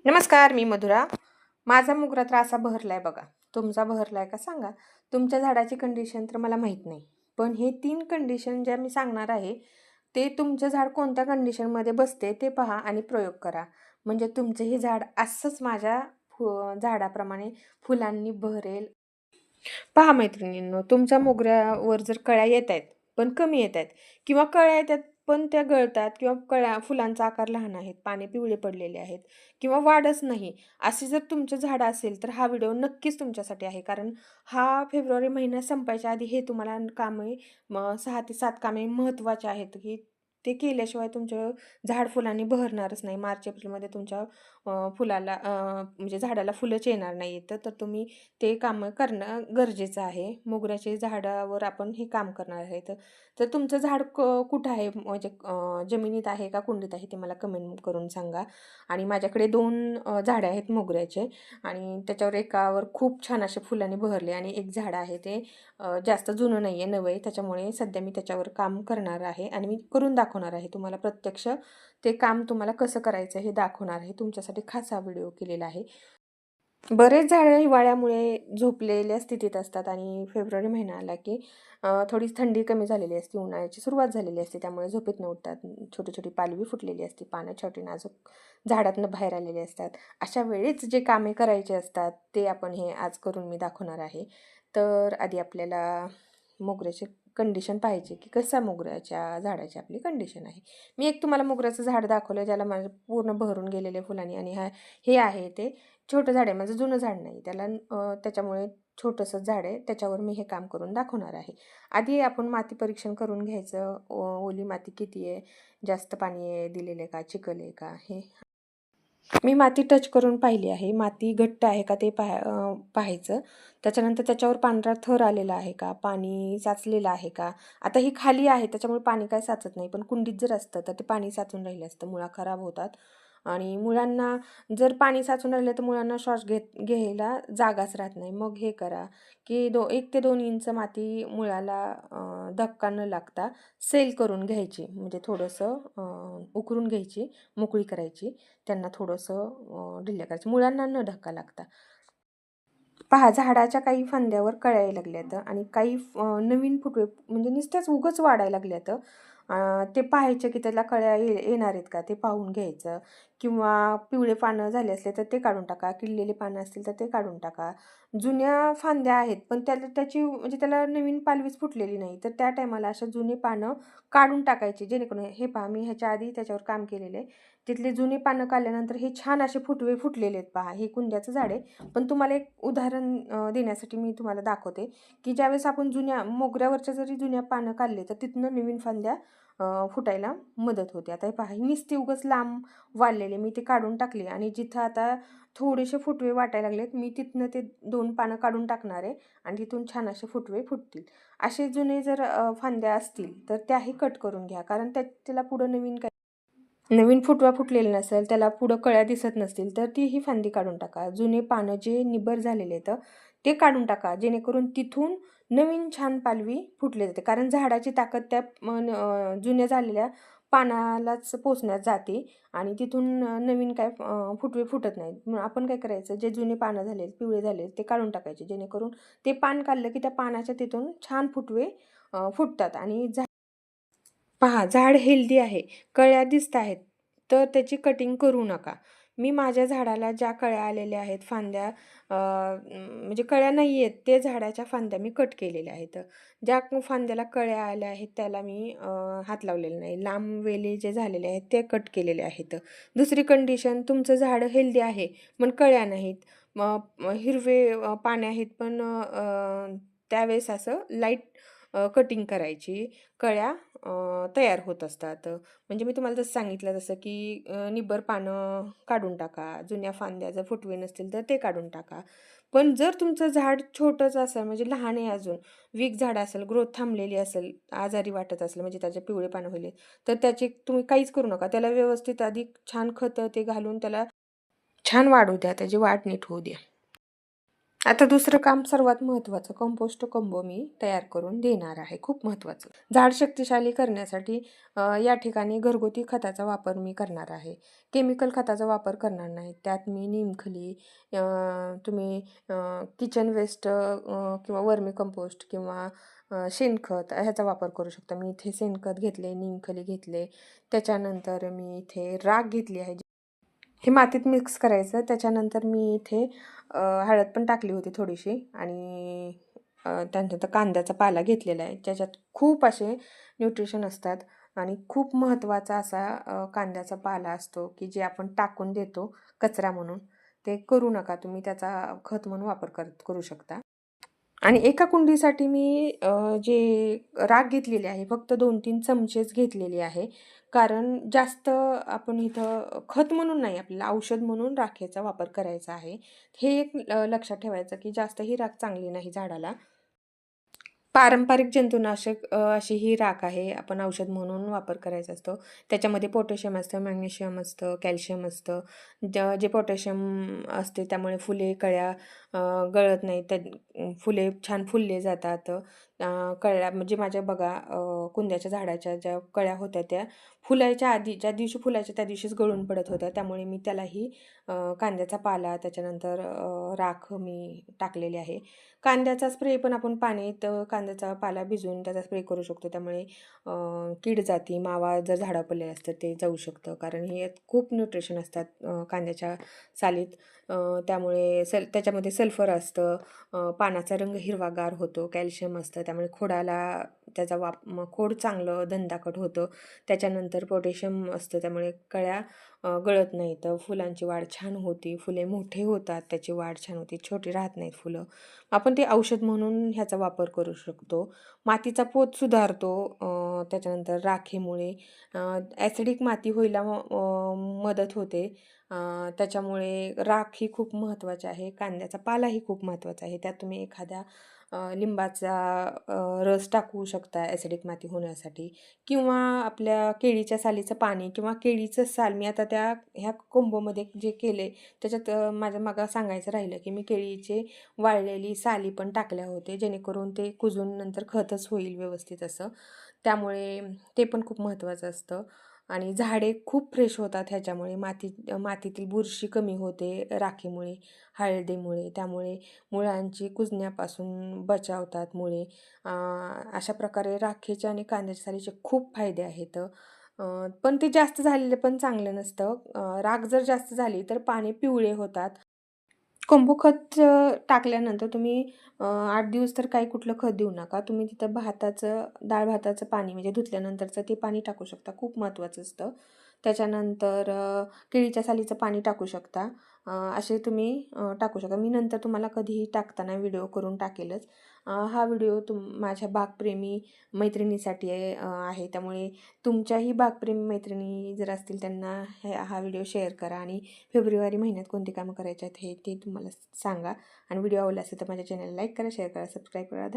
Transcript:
नमस्कार, मी मधुरा. माझा मोगरा तर असा बहरलाय बघा. तुमचा बहरलाय का सांगा? तुमच्या झाडाची कंडिशन तर मला माहीत नाही. पण हे 3 कंडिशन ज्या मी सांगणार आहे, ते तुमचं झाड कोणत्या कंडिशनमध्ये बसते ते पहा आणि प्रयोग करा. म्हणजे तुमचं हे झाड असंच माझ्या झाडाप्रमाणे फुलांनी बहरेल. पहा मैत्रिणींनो, तुमच्या मोगऱ्यावर जर कळ्या येत आहेत, पण कमी येत आहेत किंवा कळ्या येतात पण त्या गळतात किंवा फुलांचा आकार लहान आहेत, पाने पिवळे पडलेले आहेत किंवा वाढच नाही, असे जर तुमचं झाड असेल तर हा व्हिडिओ नक्कीच तुमच्यासाठी आहे. कारण हा फेब्रुवारी महिना संपायच्या आधी हे तुम्हाला कामे 6 ते 7 कामे महत्त्वाचे आहेत, की ते केल्याशिवाय तुमचं झाड फुलांनी बहरणारच नाही. मार्च एप्रिलमध्ये तुमच्या फुलाला म्हणजे झाडाला फुलंच येणार नाही. तर तुम्ही ते कामं करणं गरजेचं आहे. मोगऱ्याच्या झाडावर आपण हे काम करणार आहे. तर तुमचं झाड कुठं आहे, म्हणजे जमिनीत आहे का कुंडीत आहे, ते मला कमेंट करून सांगा. आणि माझ्याकडे 2 झाडं आहेत मोगऱ्याचे आणि त्याच्यावर एकावर खूप छान असे फुलांनी बहरले आणि एक झाड आहे ते जास्त जुनं नाही आहे, नवं आहे. त्याच्यामुळे सध्या मी त्याच्यावर काम करणार आहे आणि मी करून दाखवणार आहे. तुम्हाला प्रत्यक्ष ते काम तुम्हाला कसं करायचं हे दाखवणार आहे. तुमच्यासाठी खास हा व्हिडिओ केलेला आहे. बरेच झाडं हिवाळ्यामुळे झोपलेल्या स्थितीत असतात आणि फेब्रुवारी महिना आला की थोडी थंडी कमी झालेली असते, उन्हाळ्याची सुरुवात झालेली असते, त्यामुळे झोपेतनं उठतात. छोटी छोटी पालवी फुटलेली असते, पानं छोटी नाजूक झाडातनं बाहेर आलेली असतात. अशा वेळेस जे कामे करायचे असतात ते आपण हे आज करून मी दाखवणार आहे. तर आधी आपल्याला मोगऱ्याचे कंडिशन पाहिजे, की कसा मोगऱ्याच्या झाडाची आपली कंडिशन आहे. मी एक तुम्हाला मोगऱ्याचं झाड दाखवलं ज्याला माझं पूर्ण बहरून गेलेले फुलांनी आणि हे आहे ते छोटं झाड आहे, माझं जुनं झाड नाही. त्याच्यामुळे छोटंसं झाड आहे, त्याच्यावर मी हे काम करून दाखवणार आहे. आधी आपण माती परीक्षण करून घ्यायचं. ओली माती किती आहे, जास्त पाणी आहे दिलेलं आहे का, चिखल आहे का, हे मी माती टच करून पाहिली आहे. माती घट्ट आहे का ते पाहायचं. त्याच्यानंतर त्याच्यावर पांढरा थर आलेला आहे का, पाणी साचलेलं आहे का. आता ही खाली आहे त्याच्यामुळे पाणी काय साचत नाही, पण कुंडीत जर असतं तर ते पाणी साचून राहिलं असतं, मुळा खराब होतात. आणि मुळांना जर पाणी साचून राहिलं तर मुळांना श्वास घ्यायला जागाच राहत नाही. मग हे करा की 1 ते 2 इंच माती मुळाला धक्का न लागता सेल करून घ्यायची, म्हणजे थोडंसं उकरून घ्यायची, मोकळी करायची. त्यांना थोडंसं ढिल्या करायचं, मुळांना न धक्का लागता. पहा, झाडाच्या काही फांद्यावर कळ्या यायला लागल्यात आणि काही नवीन फुटवे म्हणजे नुसत्याच उगच वाढायला लागल्यात. ते पाहायचे की त्याला कळ्या येणार आहेत का ते पाहून घ्यायचं. किंवा पिवळे पानं झाले असले तर ते काढून टाका, किडलेले पानं असतील तर ते काढून टाका. जुन्या फांद्या आहेत पण त्याची म्हणजे त्याला नवीन पालवीच फुटलेली नाही, तर त्या टायमाला अशा जुनी पानं काढून टाकायची, जेणेकरून हे पहा, मी ह्याच्या आधी त्याच्यावर काम केलेलं आहे. तिथले जुनी पानं काढल्यानंतर हे छान असे फुटवे फुटलेले आहेत. पहा, हे कुंद्याचं झाड आहे. पण तुम्हाला एक उदाहरण देण्यासाठी मी तुम्हाला दाखवते, की ज्यावेळेस आपण जुन्या मोगऱ्यावरच्या जरी जुन्या पानं काढले तर तिथनं नवीन फांद्या फुटायला मदत होते. आता हे पहा, ही नुसती उगाच लांब वाढलेले मी ते काढून टाकले आणि जिथं आता थोडेसे फुटवे वाटायला लागलेत, मी तिथनं ते 2 पानं काढून टाकणार आहे आणि तिथून छान असे फुटवे फुटतील. असे जुने जर फांद्या असतील तर त्याही कट करून घ्या, कारण त्याला पुढं नवीन फुटवा फुटलेला नसेल, त्याला पुढं कळ्या दिसत नसतील तर तीही फांदी काढून टाका. जुने पानं जे निबर झालेले आहेत ते काढून टाका, जेणेकरून तिथून नवीन छान पालवी फुटली जाते. कारण झाडाची ताकद त्या जुन्या झालेल्या पानालाच पोचण्यात जाते आणि तिथून नवीन काय फुटवे फुटत नाहीत. मग आपण काय करायचं, जे जुने पानं झाले पिवळे झाले ते काढून टाकायचे, जेणेकरून ते पान काढलं की त्या पानाच्या तिथून छान फुटवे फुटतात. आणि पहा, झाड हेल्दी आहे, कळ्या दिसत आहेत, तर त्याची कटिंग करू नका. मी माझ्या झाडाला ज्या कळ्या आलेल्या आहेत, फांद्या म्हणजे कळ्या नाही आहेत ते झाडाच्या फांद्या मी कट केलेल्या आहेत. ज्या फांद्याला कळ्या आल्या आहेत त्याला मी हात लावलेला नाही. लांब वेली जे झालेले आहेत ते कट केलेले आहेत. दुसरी कंडिशन, तुमचं झाड हेल्दी आहे पण कळ्या नाहीत, मग हिरवे पाने आहेत पण त्यावेळेस असं लाईट कटिंग करायची, कळ्या तयार होत असतात. म्हणजे मी तुम्हाला जसं सांगितलं, जसं की निब्बर पानं काढून टाका, जुन्या फांद्या जर फुटवे नसतील तर ते काढून टाका. पण जर तुमचं झाड छोटंच असेल, म्हणजे लहान आहे अजून, वीक झाड असेल, ग्रोथ थांबलेली असेल, आजारी वाटत असेल, म्हणजे त्याचे पिवळे पानं होईल, तर त्याचे तुम्ही काहीच करू नका. त्याला व्यवस्थित आधी छान खतं ते घालून त्याला छान वाढू द्या, त्याची वाढ नीट होऊ द्या. आता दुसरं काम सर्वात महत्त्वाचं, कंपोस्ट कंबो मी तयार करून देणार आहे. खूप महत्त्वाचं. झाड शक्तिशाली करण्यासाठी या ठिकाणी घरगुती खताचा वापर मी करणार आहे. केमिकल खताचा वापर करणार नाही. त्यात मी नीमखली, तुम्ही किचन वेस्ट किंवा वर्मी कंपोस्ट किंवा शेणखत ह्याचा वापर करू शकता. मी इथे शेणखत घेतले, नीमखली घेतले. त्याच्यानंतर मी इथे राख घेतली आहे. हे मातीत मिक्स करायचं. त्याच्यानंतर मी इथे हळद पण टाकली होती थोडीशी आणि त्यानंतर कांद्याचा पाला घेतलेला आहे, ज्याच्यात खूप असे न्यूट्रिशन असतात आणि खूप महत्त्वाचा असा कांद्याचा पाला असतो, की जे आपण टाकून देतो कचरा म्हणून. ते करू नका तुम्ही, त्याचा खत म्हणून वापर करू शकता. आणि एका कुंडीसाठी मी जे राख घेतलेली आहे, फक्त 2-3 चमचेच घेतलेली आहे. कारण जास्त आपण इथं खत म्हणून नाही, आपल्याला औषध म्हणून राखेचा वापर करायचा आहे. हे एक लक्षात ठेवायचं, की जास्त ही राख चांगली नाही झाडाला. पारंपरिक जंतुनाशक अशी ही राख आहे. आपण औषध म्हणून वापर करायचा असतो. त्याच्यामध्ये पोटॅशियम असतं, मॅग्नेशियम असतं, कॅल्शियम असतं. जे पोटॅशियम असते त्यामुळे फुले, कळ्या गळत नाहीत. फुले छान फुलले जातात. कळ्या म्हणजे माझ्या बघा कुंद्याच्या झाडाच्या ज्या कळ्या होत्या त्या फुलायच्या आधी, ज्या दिवशी फुलायच्या त्या दिवशीच गळून पडत होत्या. त्यामुळे मी त्यालाही कांद्याचा पाला, त्याच्यानंतर राख मी टाकलेली आहे. कांद्याचा स्प्रे पण आपण पाण्यात कांद्याचा पाला भिजवून त्याचा स्प्रे करू शकतो. त्यामुळे कीड जाती, मावा जर झाडावर पडलेलं असतं ते जाऊ शकतं. कारण हे खूप न्यूट्रिशन असतात कांद्याच्या सालीत. त्यामुळे त्याच्यामध्ये सल्फर असतं. पानाचा रंग हिरवागार होतो, कॅल्शियम असतं. त्यामुळे खोडाला त्याचा खोड चांगलं दंडाकट होतं. त्याच्यानंतर पोटॅशियम असतं, त्यामुळे कळ्या गळत नाहीत. फुलांची वाढ छान होती, फुले मोठे होतात, त्याची वाढ छान होती, छोटी राहत नाहीत फुलं. आपण ते औषध म्हणून ह्याचा वापर करू शकतो. मातीचा पोत सुधारतो त्याच्यानंतर राखेमुळे. ॲसिडिक माती व्हायला मदत होते. त्याच्यामुळे राख ही खूप महत्त्वाची आहे. कांद्याचा पालाही खूप महत्त्वाचा आहे. त्यात तुम्ही एखाद्या लिंबाचा रस टाकू शकता ॲसिडिक माती होण्यासाठी किंवा आपल्या केळीच्या सालीचं पाणी किंवा केळीचं साल मी आता ह्या कोंबोमध्ये जे केले त्याच्यात माझ्या मागं सांगायचं राहिलं, की मी केळीचे वाळलेली साली पण टाकल्या होते, जेणेकरून ते कुजून नंतर खतच होईल व्यवस्थित असं. त्यामुळे ते पण खूप महत्त्वाचं असतं आणि झाडे खूप फ्रेश होतात ह्याच्यामुळे. मातीतील बुरशी कमी होते राखेमुळे, हळदीमुळे. त्यामुळे मुळांची कुजण्यापासून बचावतात मुळे. अशा प्रकारे राखेचे आणि कांद्याच्या सालीचे खूप फायदे आहेत. पण ते जास्त झालेलं पण चांगलं नसतं. राख जर जास्त झाली तर पाने पिवळे होतात. कोंबो खत टाकल्यानंतर तुम्ही 8 दिवस तर काही कुठलं खत देऊ नका. तुम्ही तिथं डाळ भाताचं पाणी म्हणजे धुतल्यानंतरचं ते पाणी टाकू शकता. खूप महत्त्वाचं असतं. त्याच्यानंतर केळीच्या सालीचं पाणी टाकू शकता. असे तुम्ही टाकू शकता. मी नंतर तुम्हाला कधीही टाकताना व्हिडिओ करून टाकेलच. हा व्हिडिओ माझ्या बागप्रेमी मैत्रिणीसाठी आहे. त्यामुळे तुमच्याही बागप्रेमी मैत्रिणी जर असतील त्यांना हा व्हिडिओ शेअर करा आणि फेब्रुवारी महिन्यात कोणती कामं करायची आहेत ते तुम्हाला सांगा आणि व्हिडिओ आवडला असेल तर माझ्या चॅनलला लाईक करा, शेअर करा, सबस्क्राईब करा.